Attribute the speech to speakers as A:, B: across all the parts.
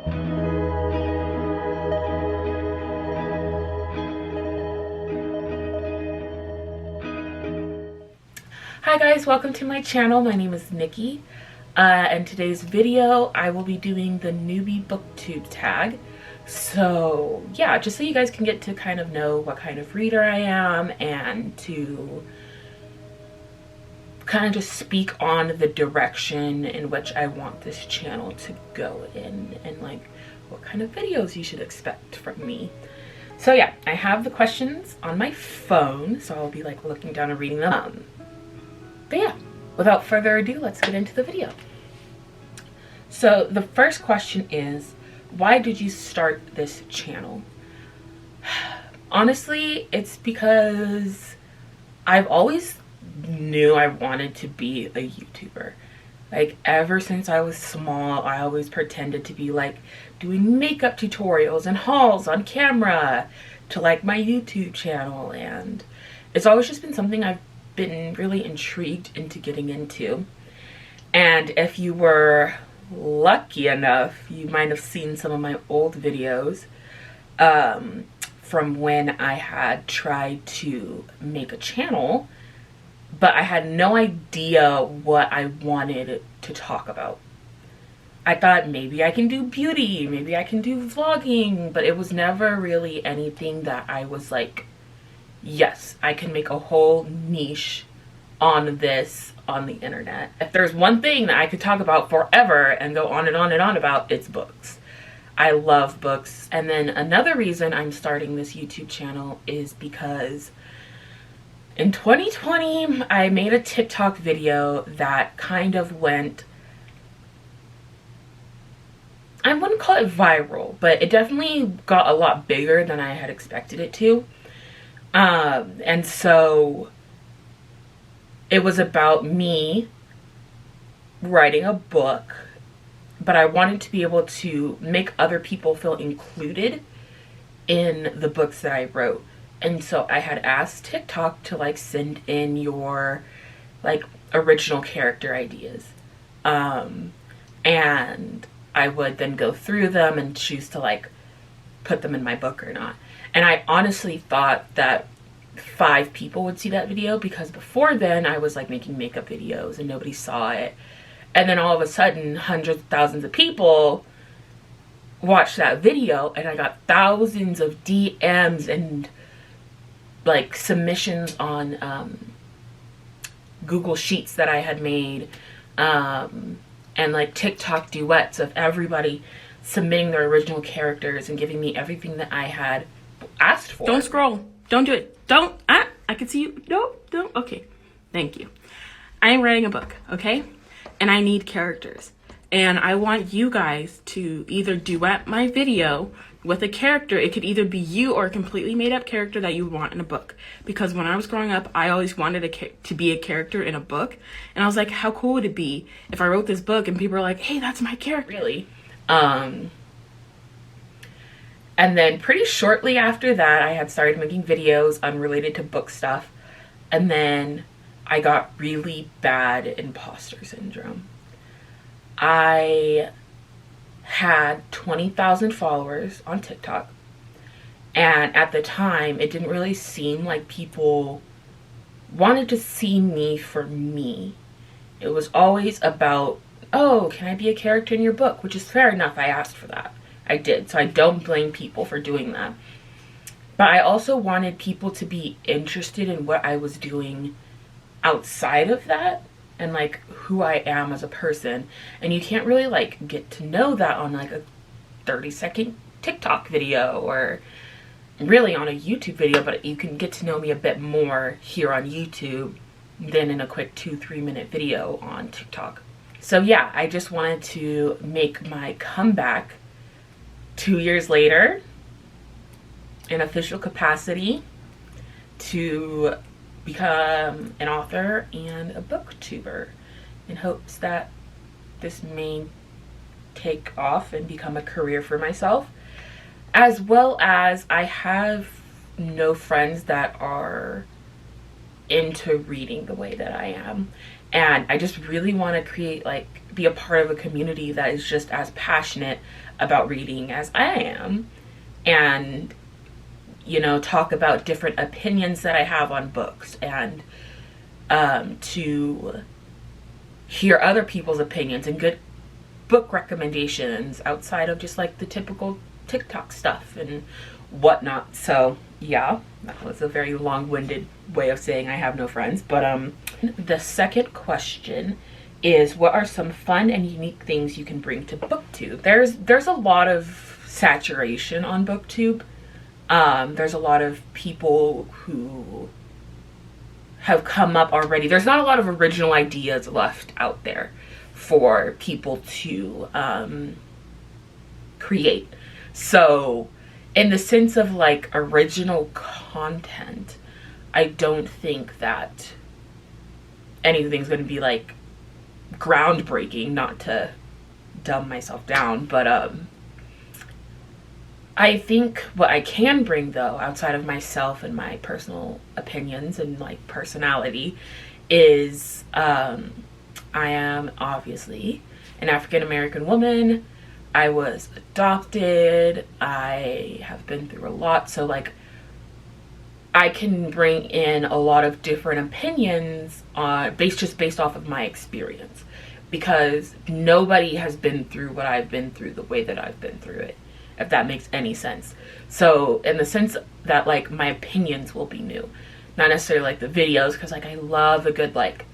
A: Hi guys, welcome to my channel. My name is Nikki. In today's video, I will be doing the Newbie Booktube tag. So yeah, just so you guys can get to kind of know what kind of reader I am and to kind of just speak on the direction in which I want this channel to go in and like what kind of videos you should expect from me. So yeah, I have the questions on my phone, so I'll be like looking down and reading them. But yeah, without further ado, let's get into the video. So the first question is, why did you start this channel? Honestly, it's because I've always knew I wanted to be a YouTuber. Like ever since I was small, I always pretended to be like doing makeup tutorials and hauls on camera to like my YouTube channel, and it's always just been something I've been really intrigued into getting into. And if you were lucky enough, you might have seen some of my old videos from when I had tried to make a channel, but I had no idea what I wanted to talk about. I thought maybe I can do beauty, maybe I can do vlogging, but it was never really anything that I was like, yes, I can make a whole niche on this on the internet. If there's one thing that I could talk about forever and go on and on and on about, it's books. I love books. And then another reason I'm starting this YouTube channel is because in 2020, I made a TikTok video that kind of went, I wouldn't call it viral, but it definitely got a lot bigger than I had expected it to. And so it was about me writing a book, but I wanted to be able to make other people feel included in the books that I wrote. And so I had asked TikTok to like send in your like original character ideas. And I would then go through them and choose to like put them in my book or not. And I honestly thought that 5 people would see that video, because before then I was like making makeup videos and nobody saw it. And then all of a sudden hundreds of thousands of people watched that video, and I got thousands of DMs and like submissions on Google Sheets that I had made, and like TikTok duets of everybody submitting their original characters and giving me everything that I had asked for. Don't scroll. Don't do it. Don't. I can see you. No, don't. Okay. Thank you. I am writing a book, okay? And I need characters. And I want you guys to either duet my video with a character. It could either be you or a completely made up character that you want in a book. Because when I was growing up, I always wanted to be a character in a book. And I was like, how cool would it be if I wrote this book and people were like, hey, that's my character. Really? And then pretty shortly after that, I had started making videos unrelated to book stuff. And then I got really bad imposter syndrome. I had 20,000 followers on TikTok. And at the time, it didn't really seem like people wanted to see me for me. It was always about, oh, can I be a character in your book? Which is fair enough. I asked for that. I did, so I don't blame people for doing that. But I also wanted people to be interested in what I was doing outside of that and like who I am as a person. And you can't really like get to know that on like a 30-second TikTok video or really on a YouTube video, but you can get to know me a bit more here on YouTube than in a quick 2-3 minute video on TikTok. So yeah, I just wanted to make my comeback 2 years later in official capacity to become an author and a booktuber, in hopes that this may take off and become a career for myself, as well as I have no friends that are into reading the way that I am. And I just really want to create, like, be a part of a community that is just as passionate about reading as I am. And, you know, talk about different opinions that I have on books, and to hear other people's opinions and good book recommendations outside of just like the typical TikTok stuff and whatnot. So yeah, that was a very long-winded way of saying I have no friends. But the second question is, what are some fun and unique things you can bring to BookTube? There's a lot of saturation on BookTube. There's a lot of people who have come up already. There's not a lot of original ideas left out there for people to create. So in the sense of like original content, I don't think that anything's going to be like groundbreaking, not to dumb myself down, but I think what I can bring, though, outside of myself and my personal opinions and like personality, is I am obviously an African American woman. I was adopted. I have been through a lot, so like I can bring in a lot of different opinions based off of my experience, because nobody has been through what I've been through the way that I've been through it, if that makes any sense. So in the sense that like my opinions will be new, not necessarily like the videos, because like I love a good like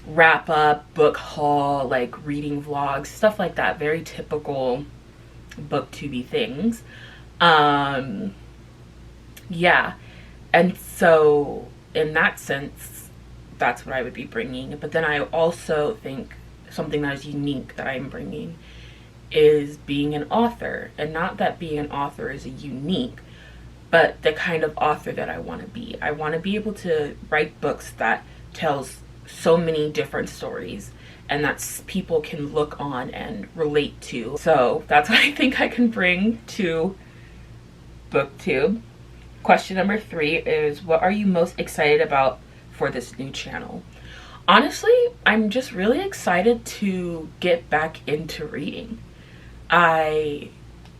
A: wrap up, book haul, like reading vlogs, stuff like that, very typical booktubey things. Yeah, and so in that sense, that's what I would be bringing. But then I also think something that is unique that I'm bringing is being an author. And not that being an author is unique, but the kind of author that I want to be. I want to be able to write books that tells so many different stories and that people can look on and relate to. So that's what I think I can bring to BookTube. Question number 3 is, what are you most excited about for this new channel? Honestly, I'm just really excited to get back into reading. I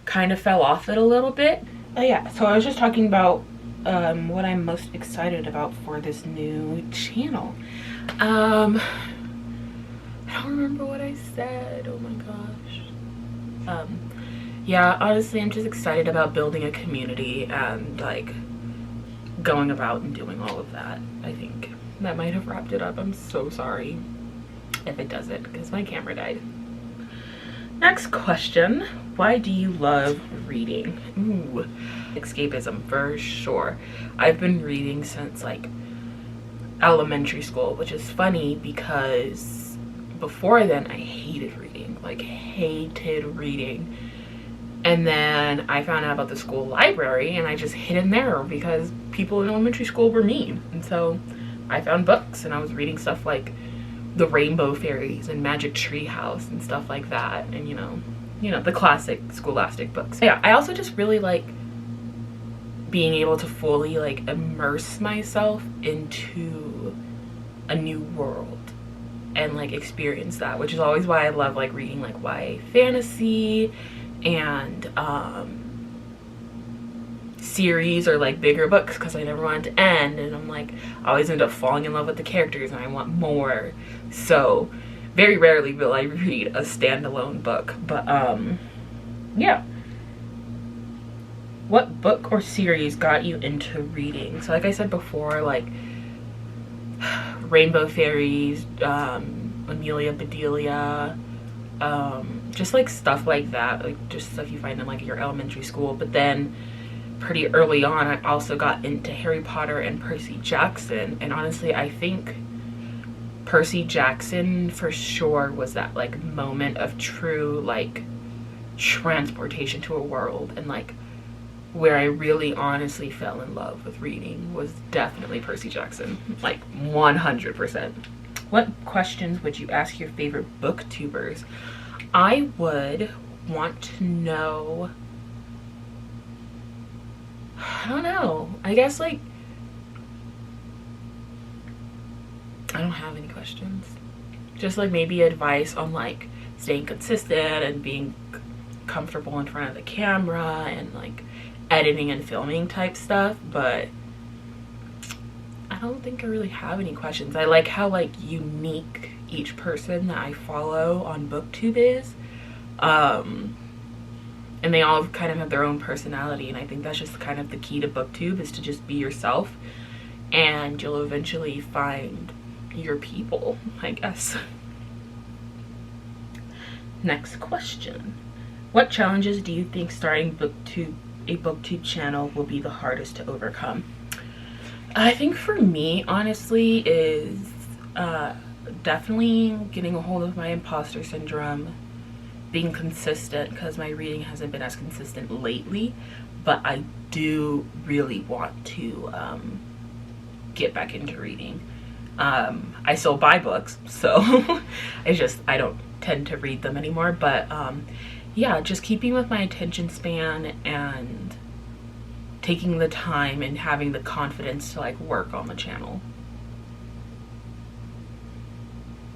A: kind of fell off it a little bit. Yeah, so I was just talking about what I'm most excited about for this new channel. I don't remember what I said. Oh my gosh. Yeah, honestly, I'm just excited about building a community and like going about and doing all of that. I think that might have wrapped it up. I'm so sorry if it doesn't, because my camera died. Next question, why do you love reading? Ooh, escapism for sure. I've been reading since like elementary school, which is funny because before then I hated reading, like hated reading. And then I found out about the school library and I just hid in there because people in elementary school were mean. And so I found books and I was reading stuff like The Rainbow Fairies and Magic Tree House and stuff like that. And you know, the classic scholastic books. Yeah, I also just really like being able to fully like immerse myself into a new world and like experience that, which is always why I love like reading like YA fantasy and series or like bigger books, because I never want it to end, and I'm like I always end up falling in love with the characters and I want more. So very rarely will I read a standalone book. But yeah, what book or series got you into reading? So like I said before, like Rainbow Fairies, Amelia Bedelia, just like stuff like that, like just stuff you find in like your elementary school. But then pretty early on I also got into Harry Potter and Percy Jackson, and honestly I think Percy Jackson for sure was that like moment of true like transportation to a world, and like where I really honestly fell in love with reading was definitely Percy Jackson, like 100%. What questions would you ask your favorite booktubers? I would want to know, I don't know, I guess like I don't have any questions. Just like maybe advice on like staying consistent and being comfortable in front of the camera and like editing and filming type stuff, but I don't think I really have any questions. I like how like unique each person that I follow on BookTube is. And they all kind of have their own personality, and I think that's just kind of the key to BookTube, is to just be yourself, and you'll eventually find your people, I guess. Next question. What challenges do you think starting a BookTube channel will be the hardest to overcome? I think for me, honestly, is definitely getting a hold of my imposter syndrome, being consistent, because my reading hasn't been as consistent lately, but I do really want to get back into reading. I still buy books, so I don't tend to read them anymore, but yeah, just keeping with my attention span and taking the time and having the confidence to like work on the channel.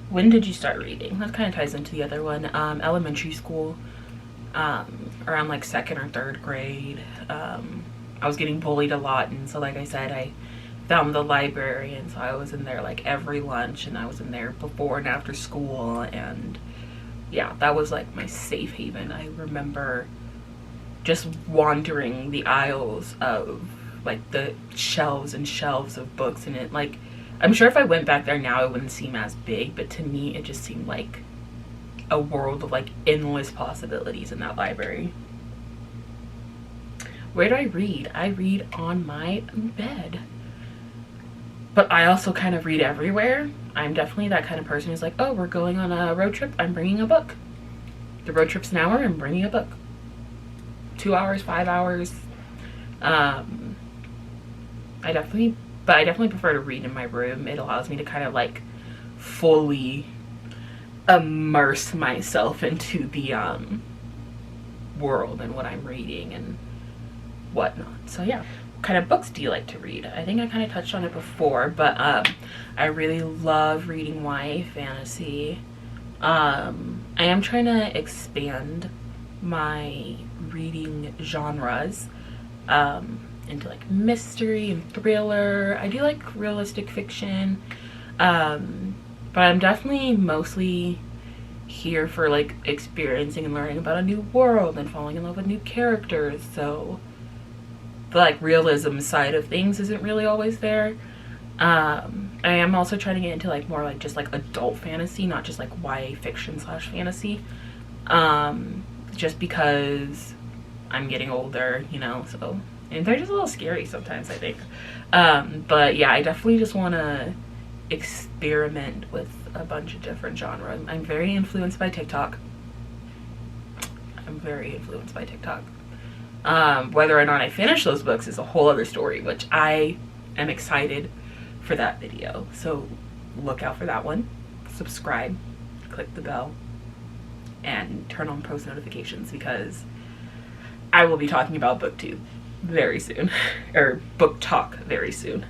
A: When did you start reading? That kind of ties into the other one. Elementary school, around like 2nd or 3rd grade. I was getting bullied a lot, and so like I said, I found the library, and so I was in there like every lunch, and I was in there before and after school, and yeah, that was like my safe haven. I remember just wandering the aisles of like the shelves and shelves of books, and it like, I'm sure if I went back there now it wouldn't seem as big, but to me it just seemed like a world of like endless possibilities in that library. Where do I read? I read on my bed. But I also kind of read everywhere. I'm definitely that kind of person who's like, oh, we're going on a road trip, I'm bringing a book. The road trip's an hour, I'm bringing a book. 2 hours, 5 hours. I definitely prefer to read in my room. It allows me to kind of like fully immerse myself into the world and what I'm reading and whatnot. So yeah. What kind of books do you like to read? I think I kind of touched on it before, but I really love reading YA fantasy. I am trying to expand my reading genres into like mystery and thriller. I do like realistic fiction, but I'm definitely mostly here for like experiencing and learning about a new world and falling in love with new characters. So the like realism side of things isn't really always there. I am also trying to get into like more like just like adult fantasy, not just like YA fiction / fantasy, just because I'm getting older, you know, so, and they're just a little scary sometimes, I think. But yeah, I definitely just want to experiment with a bunch of different genres. I'm very influenced by TikTok. Whether or not I finish those books is a whole other story, which I am excited for that video. So look out for that one. Subscribe, click the bell, and turn on post notifications, because I will be talking about BookTube very soon, or book talk very soon.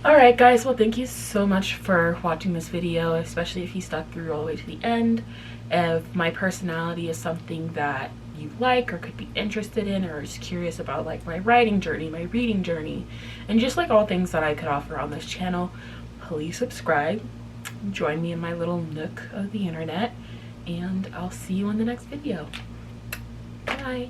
A: Alright guys, well thank you so much for watching this video, especially if you stuck through all the way to the end. If my personality is something that you like or could be interested in, or is curious about like my writing journey, my reading journey, and just like all things that I could offer on this channel, please subscribe, join me in my little nook of the internet, and I'll see you in the next video. Bye.